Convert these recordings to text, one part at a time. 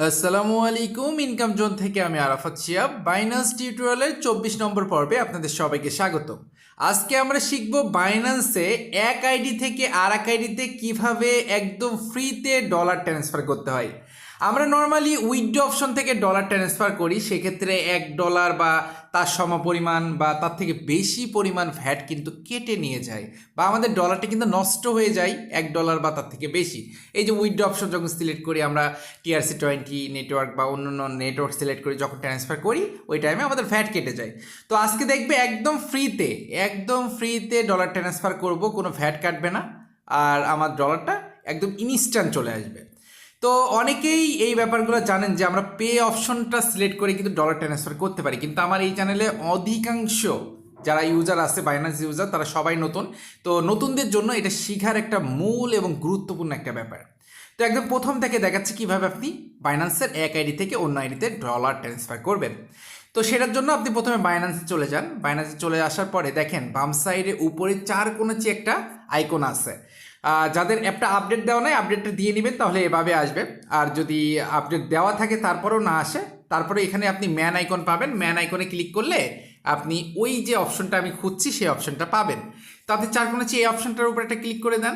আসসালামু আলাইকুম। Income zone থেকে আমি আরাফাত শিহাব। বাইন্যান্স টিউটোরিয়ালের 24 নম্বর পর্বে আপনাদের সবাইকে স্বাগত। আজকে আমরা শিখব বাইন্যান্সে এক আইডি থেকে আর এক আইডিতে কীভাবে একদম ফ্রিতে ডলার ট্রান্সফার করতে হয়। আমরা নর্মালি উইথড্র অপশন থেকে ডলার ট্রান্সফার করি, সেক্ষেত্রে $1 বা তার সমপরিমাণ বা তার থেকে বেশি পরিমাণ ভ্যাট কিন্তু কেটে নিয়ে যায়, বা আমাদের ডলারটা কিন্তু নষ্ট হয়ে যায় $1 বা তার থেকে বেশি। এই যে উইথড্র অপশন যখন সিলেক্ট করি আমরা, TRC20 নেটওয়ার্ক বা অন্য নেটওয়ার্ক সিলেক্ট করি, যখন ট্রান্সফার করি ওই টাইমে আমাদের ভ্যাট কেটে যায়। তো আজকে দেখবে একদম ফ্রিতে ডলার ট্রান্সফার করব, কোনো ভ্যাট কাটবে না, আর আমার ডলারটা একদম ইনস্ট্যান্ট চলে আসবে। তো অনেকেই এই ব্যাপারগুলো জানেন যে আমরা পে অপশনটা সিলেক্ট করে কিন্তু ডলার ট্রান্সফার করতে পারি, কিন্তু আমার এই চ্যানেলে অধিকাংশ যারা ইউজার আছে, বাইন্যান্স ইউজার, তারা সবাই নতুন। তো নতুনদের জন্য এটা শেখার একটা মূল এবং গুরুত্বপূর্ণ একটা ব্যাপার। তো একদম প্রথম থেকে দেখাচ্ছি কীভাবে আপনি বাইন্যান্সের এক আইডি থেকে অন্য আইডিতে ডলার ট্রান্সফার করবেন। তো সেটার জন্য আপনি প্রথমে বাইন্যান্সে চলে যান। বাইন্যান্সে চলে আসার পরে দেখেন বাম সাইডে উপরে 4 কোণে একটা আইকন আছে। যাদের অ্যাপটা আপডেট দেওয়া নাই, আপডেটটা দিয়ে নেবেন, তাহলে এভাবে আসবে। আর যদি আপডেট দেওয়া থাকে তারপরেও না আসে, তারপরে এখানে আপনি ম্যান আইকন পাবেন। ম্যান আইকনে ক্লিক করলে আপনি ওই যে অপশনটা আমি খুঁজছি সেই অপশনটা পাবেন। তো আপনি 4 কোণে এই অপশনটার উপর একটা ক্লিক করে দেন।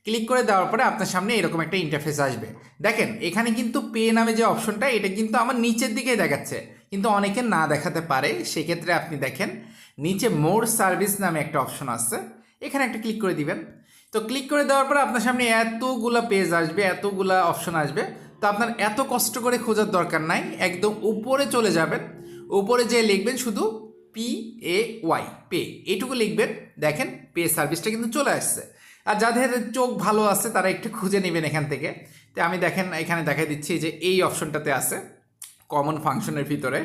ক্লিক করে দেওয়ার পরে আপনার সামনে এরকম একটা ইন্টারফেস আসবে। দেখেন এখানে কিন্তু পে নামে যে অপশনটা, এটা কিন্তু আমার নিচের দিকে দেখাচ্ছে, কিন্তু অনেকে না দেখাতে পারে। সেক্ষেত্রে আপনি দেখেন নিচে মোর সার্ভিস নামে একটা অপশন আছে, এখানে একটা ক্লিক করে দিবেন। তো ক্লিক করে দেওয়ার পরে আপনার সামনে এতগুলা পেজ আসবে, এতগুলা অপশন আসবে। তো আপনার এত কষ্ট করে খোঁজার দরকার নাই, একদম উপরে চলে যাবেন। উপরে যে লিখবেন শুধু PAY, পে, এইটুকু লিখবেন। দেখেন পে সার্ভিসটা কিন্তু চলে আসছে। আর যাদের চোখ ভালো আছে তারা একটু খুঁজে নেবেন এখান থেকে। তো আমি দেখেন এখানে দেখাই দিচ্ছি যে এই অপশনটাতে আছে কমন ফাংশনের ভিতরে।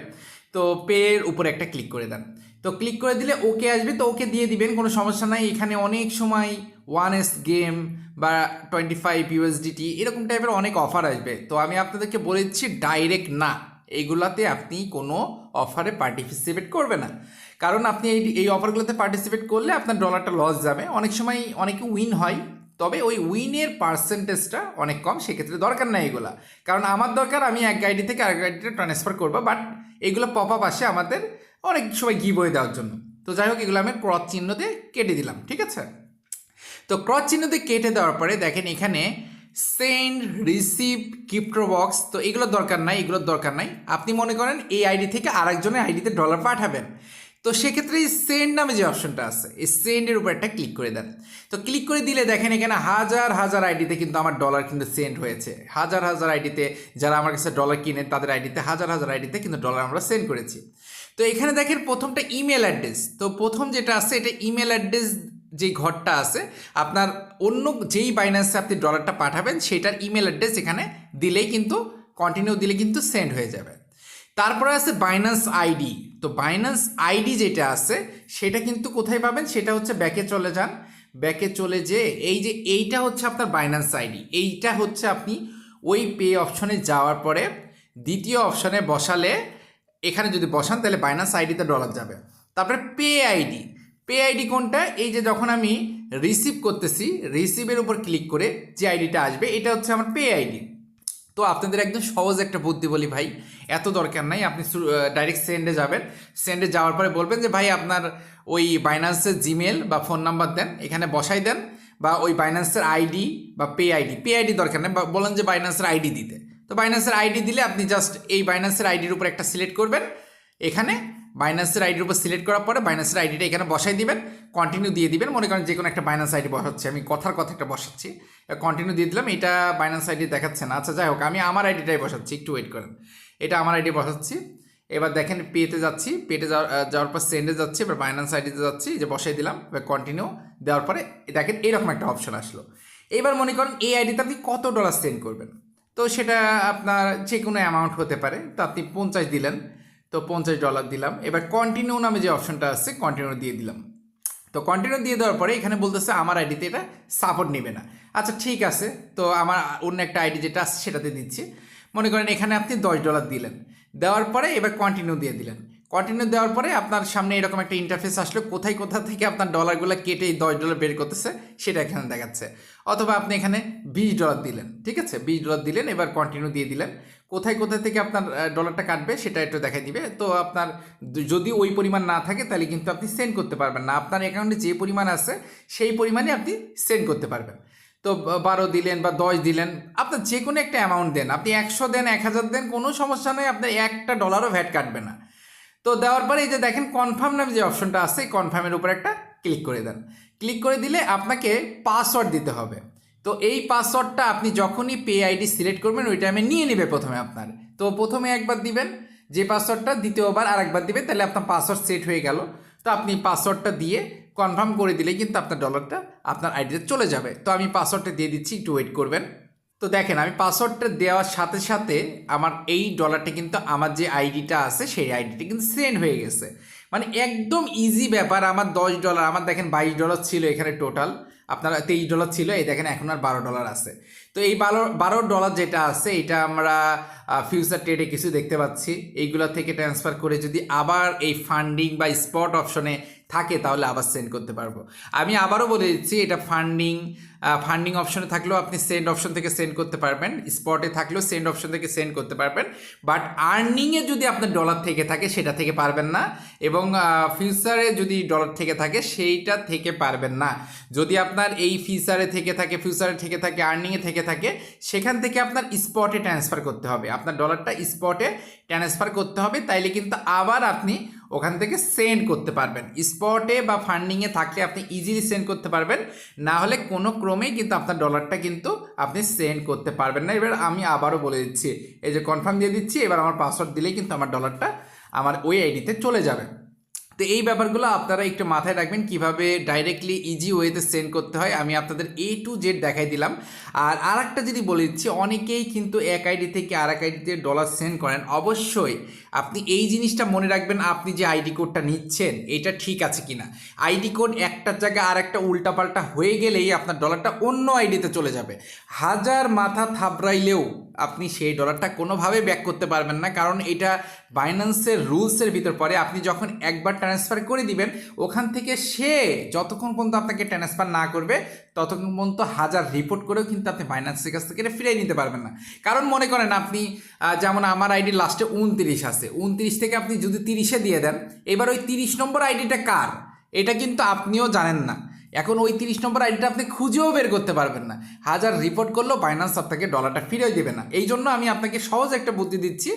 তো পের উপরে একটা ক্লিক করে দেন। তো ক্লিক করে দিলে ওকে আসবে, তো ওকে দিয়ে দিবেন, কোনো সমস্যা নাই। এখানে অনেক সময় 1S গেম বা 25 USDT এরকম টাইপের অনেক অফার আসবে। তো আমি আপনাদেরকে বলে দিচ্ছি ডাইরেক্ট না, এইগুলাতে আপনি কোনো অফারে পার্টিসিপেট করবে না, কারণ আপনি এই অফারগুলোতে পার্টিসিপেট করলে আপনার ডলারটা লস যাবে। অনেক সময় অনেকে উইন হয়, তবে ওই উইনের পার্সেন্টেজটা অনেক কম, সেক্ষেত্রে দরকার নাই এগুলা। কারণ আমার দরকার আমি এক আইডি থেকে আরেক আইডিতে ট্রান্সফার করবো, বাট এগুলো পপ আপ আসে আমাদের অনেক সময় গিভওয়ে দেওয়ার জন্য। তো যাই হোক, এগুলো আমি ক্রস চিহ্ন দিয়ে কেটে দিলাম, ঠিক আছে। তো ক্রস চিহ্ন দিয়ে কেটে দেওয়ার পরে দেখেন এখানে সেন্ড, রিসিভ, ক্রিপ্টো বক্স, তো এগুলোর দরকার নাই। আপনি মনে করেন এই আইডি থেকে আরেকজনের আইডিতে ডলার পাঠাবেন, তো সেক্ষেত্রে এই সেন্ড নামে যে অপশনটা আছে, এই সেন্ডের উপর একটা ক্লিক করে দেন। তো ক্লিক করে দিলে দেখেন এখানে হাজার আইডিতে কিন্তু আমার ডলার কিন্তু সেন্ড হয়েছে। হাজার আইডিতে যারা আমার কাছে ডলার কিনে তাদের আইডিতে হাজার আইডিতে কিন্তু ডলার আমরা সেন্ড করেছি। তো এখানে দেখেন প্রথমটা ইমেল অ্যাড্রেস। তো প্রথম যেটা আছে এটা ইমেল অ্যাড্রেস, যে ঘরটা আছে আপনার অন্য যেই বাইন্যান্সে আপনি ডলারটা পাঠাবেন সেটার ইমেল অ্যাড্রেস এখানে দিলেই কিন্তু, কন্টিনিউ দিলে কিন্তু সেন্ড হয়ে যাবে। তারপরে আছে বাইন্যান্স আইডি। তো বাইন্যান্স আইডি যেটা আছে সেটা কিন্তু কোথায় পাবেন, সেটা হচ্ছে ব্যাকে চলে যান। ব্যাকে চলে যেয়ে এই যে এইটা হচ্ছে আপনার বাইন্যান্স আইডি, এইটা হচ্ছে আপনি ওই পে অপশনে যাওয়ার পরে দ্বিতীয় অপশনে বসালে, এখানে যদি বসান তাহলে বাইন্যান্স আইডিতে ডলার যাবে। তারপরে পে আইডি কোনটা, এই যে যখন আমি রিসিভ করতেছি, রিসিভের উপর ক্লিক করে যে আইডিটা আসবে এটা হচ্ছে আমার পে আইডি। তো আপনাদের একদম সহজ একটা বুদ্ধি বলি ভাই, এত দরকার নাই, আপনি ডাইরেক্ট সেন্ডে যাবেন। সেন্ডে যাওয়ার পরে বলবেন যে ভাই আপনার ওই বাইন্যান্সের জিমেল বা ফোন নাম্বার দেন, এখানে বসাই দেন, বা ওই বাইন্যান্সের আইডি বা পে আইডি দরকার নেই, বা বলেন যে বাইন্যান্সের আইডি দিতে। তো বাইন্যান্সের আইডি দিলে আপনি জাস্ট এই বাইন্যান্সের আইডির উপর একটা সিলেক্ট করবেন। এখানে বাইন্যান্সের আইডির উপর সিলেক্ট করার পরে বাইন্যান্সের আইডিটা এখানে বসাই দিবেন, কন্টিনিউ দিয়ে দিবেন। মনে করেন যে কোনো একটা বাইন্যান্স আইডি বসাচ্ছি, আমি কথার কথা একটা বসাচ্ছি, কন্টিনিউ দিয়ে দিলাম। এটা বাইন্যান্স আইডি দেখাচ্ছে না, আচ্ছা যাই হোক, আমি আমার আইডিটাই বসাচ্ছি, একটু ওয়েট করেন। এটা আমার আইডি বসাচ্ছি। এবার দেখেন পেতে যাচ্ছি, যাওয়ার পর সেন্ডে যাচ্ছি, এবার বাইন্যান্স আইডিতে যাচ্ছি, যে বসাই দিলাম। এবার কন্টিনিউ দেওয়ার পরে দেখেন এরকম একটা অপশন আসলো। এবার মনে করেন এই আইডিতে আপনি কত ডলার সেন্ড করবেন, তো সেটা আপনার যে কোনো অ্যামাউন্ট হতে পারে। তো আপনি 50 দিলেন, তো $50 দিলাম। এবার কন্টিনিউ নামে যে অপশনটা আছে কন্টিনিউ দিয়ে দিলাম। তো কন্টিনিউ দিয়ে দেওয়ার পরে এখানে বলতেছে আমার আইডিতে এটা সাপোর্ট নেবে না। আচ্ছা ঠিক আছে, তো আমার অন্য একটা আইডি যেটা আছে সেটাতে দিচ্ছি। মনে করেন এখানে আপনি $10 দিলেন, দেওয়ার পরে এবার কন্টিনিউ দিয়ে দিলেন। কন্টিনিউ দেওয়ার পরে আপনার সামনে এরকম একটা ইন্টারফেস আসলো, কোথায় কোথা থেকে আপনার ডলারগুলো কেটে এই $10 বের করতেছে সেটা এখানে দেখাচ্ছে। অথবা আপনি এখানে $20 দিলেন, ঠিক আছে, $20 দিলেন, এবার কন্টিনিউ দিয়ে দিলেন। কোথায় কোথায় থেকে আপনার ডলারটা কাটবে সেটা একটু দেখাই দিবে। তো আপনার যদি ওই পরিমাণ না থাকে তাহলে কিন্তু আপনি সেন্ড করতে পারবেন না। আপনার অ্যাকাউন্টে যে পরিমাণ আছে সেই পরিমাণে আপনি সেন্ড করতে পারবেন। তো 12 দিলেন বা 10 দিলেন, আপনার যে কোনো একটা অ্যামাউন্ট দেন, আপনি 100 দেন, 1000 দেন, কোনো সমস্যা নেই, আপনার $1 ভ্যাট কাটবে না। তো দেওয়ার পরে এই যে দেখেন কনফার্ম নামে যে অপশনটা আছে, কনফার্মের উপর একটা ক্লিক করে দেন। ক্লিক করে দিলে আপনাকে পাসওয়ার্ড দিতে হবে। তো এই পাসওয়ার্ডটা আপনি যখনই পে আইডি সিলেক্ট করবেন ওই টাইমে নিয়ে নেবে প্রথমে আপনার। তো প্রথমে একবার দিবেন যে পাসওয়ার্ডটা, দ্বিতীয়বার আরেকবার দিবেন, তাহলে আপনার পাসওয়ার্ড সেট হয়ে গেল। তো আপনি পাসওয়ার্ডটা দিয়ে কনফার্ম করে দিলেই কিন্তু আপনার ডলারটা আপনার আইডিতে চলে যাবে। তো আমি পাসওয়ার্ডটা দিয়ে দিচ্ছি, একটু ওয়েট করবেন। তো দেখেন আমি পাসওয়ার্ডটা দেওয়ার সাথে সাথে আমার এই ডলারটা কিন্তু আমার যে আইডিটা আছে সেই আইডিটা কিন্তু সেন্ড হয়ে গেছে। মানে একদম ইজি ব্যাপার। আমার $10, আমার দেখেন $22 ছিল এখানে টোটাল, আপনার $23 ছিল, এই দেখেন এখন আর $12 আছে। তো এই $12 যেটা আছে এটা আমরা ফিউচার ট্রেডে কিছু দেখতে পাচ্ছি, এইগুলো থেকে ট্রান্সফার করে যদি আবার এই ফান্ডিং বা স্পট অপশনে থাকে তাহলে আবার সেন্ড করতে পারবো। আমি আবারও বলে দিচ্ছি, এটা ফান্ডিং অপশনে থাকলেও আপনি সেন্ড অপশন থেকে সেন্ড করতে পারবেন, স্পটে থাকলেও সেন্ড অপশন থেকে সেন্ড করতে পারবেন, বাট আর্নিংয়ে যদি আপনার ডলার থেকে থাকে সেটা থেকে পারবেন না, এবং ফিউচারে যদি ডলার থেকে থাকে সেইটা থেকে পারবেন না। যদি আপনার এই ফিউচারে থেকে থাকে আর্নিংয়ে থেকে থাকে, সেখান থেকে আপনার স্পটে ট্রান্সফার করতে হবে, আপনার ডলারটা স্পটে ট্রান্সফার করতে হবে, তাইলে কিন্তু আবার আপনি ওখান থেকে সেন্ড করতে পারবেন। স্পটে বা ফান্ডিংয়ে থাকলে আপনি ইজিলি সেন্ড করতে পারবেন, না হলে কোনো ক্রমেই কিন্তু আপনার ডলারটা কিন্তু আপনি সেন্ড করতে পারবেন না। এবার আমি আবারও বলে দিচ্ছি, এই যে কনফার্ম দিয়ে দিচ্ছি, এবার আমার পাসওয়ার্ড দিলেই কিন্তু আমার ডলারটা আমার ওই আইডিতে চলে যাবে। তো এই ব্যাপারগুলো আপনারা একটু মাথায় রাখবেন, কিভাবে ডাইরেক্টলি ইজি ওয়েতে সেন্ড করতে হয় আমি আপনাদের A to Z দেখাই দিলাম। আর একটা যদি বলে দিচ্ছি, অনেকেই কিন্তু এক আইডি থেকে আর এক আইডিতে ডলার সেন্ড করেন। অবশ্যই আপনি এই জিনিসটা মনে রাখবেন, আপনি যে আইডি কোডটা নিচ্ছেন এটা ঠিক আছে কিনা। আইডি কোড একটার জায়গায় আর একটা উল্টাপাল্টা হয়ে গেলেই আপনার ডলারটা অন্য আইডিতে চলে যাবে। হাজার মাথা থাবড়াইলেও আপনি সেই ডলারটা কোনোভাবে ব্যাক করতে পারবেন না, কারণ এটা বাইন্যান্সের রুলসের ভিতর পড়ে। আপনি যখন একবার ট্রান্সফার করে দিবেন, ওখান থেকে সে যতক্ষণ পর্যন্ত আপনাকে ট্রান্সফার না করবে ততক্ষণ পর্যন্ত হাজার রিপোর্ট করেও কিন্তু আপনি বাইন্যান্সের কাছ থেকে এটা ফিরিয়ে নিতে পারবেন না। কারণ মনে করেন আপনি যেমন আমার আইডি লাস্টে 29 আছে, 29 থেকে আপনি যদি 30-এ দিয়ে দেন, এবার ওই 30 নম্বর আইডিটা কার এটা কিন্তু আপনিও জানেন না। এখন ওই 30 নম্বর আইডিটা আপনি খুঁজেও বের করতে পারবেন না, হাজার রিপোর্ট করলেও বাইন্যান্স আপনাকে ডলারটা ফিরিয়ে দেবে না। এই জন্য আমি আপনাকে সহজ একটা বুদ্ধি দিচ্ছি,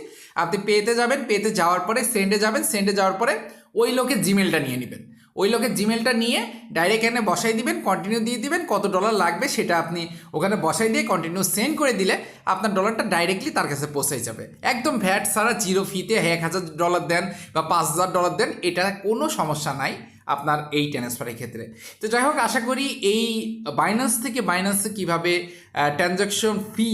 আপনি পেতে যাবেন, পেতে যাওয়ার পরে সেন্ডে যাবেন, সেন্ডে যাওয়ার পরে ওই লোকের জিমেলটা নিয়ে নেবেন, ওই লোকের জিমেলটা নিয়ে ডাইরেক্ট এখানে বসাই দিবেন, কন্টিনিউ দিয়ে দিবেন, কত ডলার লাগবে সেটা আপনি ওখানে বসাই দিয়ে কন্টিনিউ সেন্ড করে দিলে আপনার ডলারটা ডাইরেক্টলি তার কাছে পৌঁছে যাবে, একদম ভ্যাট ছাড়া, জিরো ফিতে। $1000 দেন বা $5000 দেন, এটা কোনো সমস্যা নাই আপনার এই ট্রান্সফারের ক্ষেত্রে। তো যাই হোক, আশা করি এই বাইন্যান্স থেকে বাইন্যান্সে কীভাবে ট্রানজ্যাকশন ফি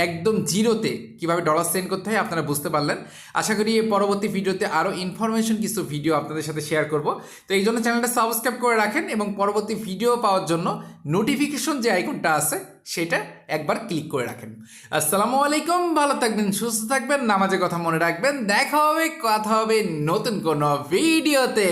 একদম জিরোতে কীভাবে ডলার সেন্ড করতে হয় আপনারা বুঝতে পারলেন। আশা করি পরবর্তী ভিডিওতে আরও ইনফরমেশন কিছু ভিডিও আপনাদের সাথে শেয়ার করব। তো এই জন্য চ্যানেলটা সাবস্ক্রাইব করে রাখেন এবং পরবর্তী ভিডিও পাওয়ার জন্য নোটিফিকেশন যে আইকনটা আছে সেটা একবার ক্লিক করে রাখেন। আসসালামু আলাইকুম, ভালো থাকবেন, সুস্থ থাকবেন, নামাজের কথা মনে রাখবেন। দেখা হবে, কথা হবে নতুন কোনো ভিডিওতে।